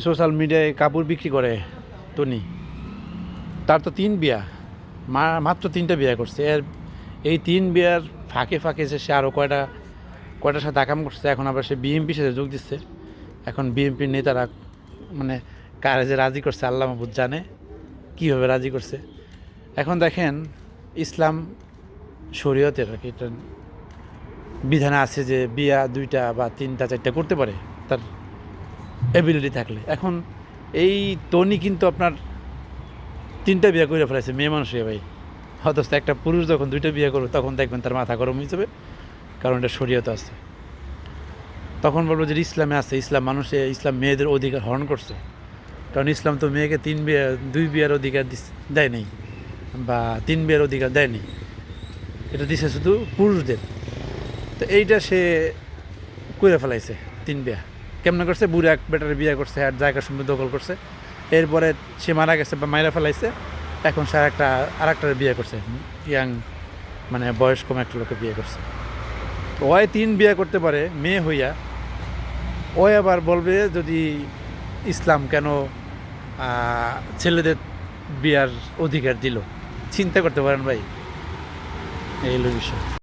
Social মিডিয়ায় কাপড় বিক্রি করে টনি, তার তো 3 বিয়া, মাত্র 3টা বিয়া করছে। এই 3 বিয়ার ফাঁকে ফাঁকে যে সে আরও কয়টার সাথে আকাম করছে। এখন আবার সে বিএনপির সাথে যোগ দিচ্ছে। এখন বিএনপির নেতারা মানে কারে যে রাজি করছে আল্লাহ মাহবুদ জানে কীভাবে রাজি করছে। এখন দেখেন ইসলাম শরীয়তের আর কি এটা বিধানে আছে যে বিয়া 2টা বা 3টা 4টা করতে পারে তার এবিলিটি থাকলে। এখন এই টনি কিন্তু আপনার 3টা বিয়ে করে ফেলেছে, মেয়ে মানুষ ভাই। অথচ একটা পুরুষ যখন 2টা বিয়ে করবে তখন দেখবেন তার মাথা গরম হয়ে যাবে, কারণ এটা শরীয়তে আছে। তখন বলবো যে ইসলামে আছে, ইসলাম মেয়েদের অধিকার হরণ করছে। কারণ ইসলাম তো মেয়েকে 2 বিয়ের অধিকার দেয় নেই, বা 3 বিয়ের অধিকার দেয়নি, এটা দিছে শুধু পুরুষদের। তো এইটা সে করে ফেলাইছে 3 বিয়া। কেমন করছে? বুড়া এক বেটারে বিয়ে করছে আর জায়গা সম্পত্তি দখল করছে। এরপরে সে মারা গেছে বা মাইরা ফেলাইছে। এখন সে আরেকটা বিয়ে করছে, ইয়াং মানে বয়স কম একটা লোকে বিয়ে করছে। ওই 3 বিয়ে করতে পারে মেয়ে হইয়া, ওই আবার বলবে যদি ইসলাম কেন ছেলেদের বিয়ার অধিকার দিল। চিন্তা করতে পারেন ভাই, এই হলো বিষয়।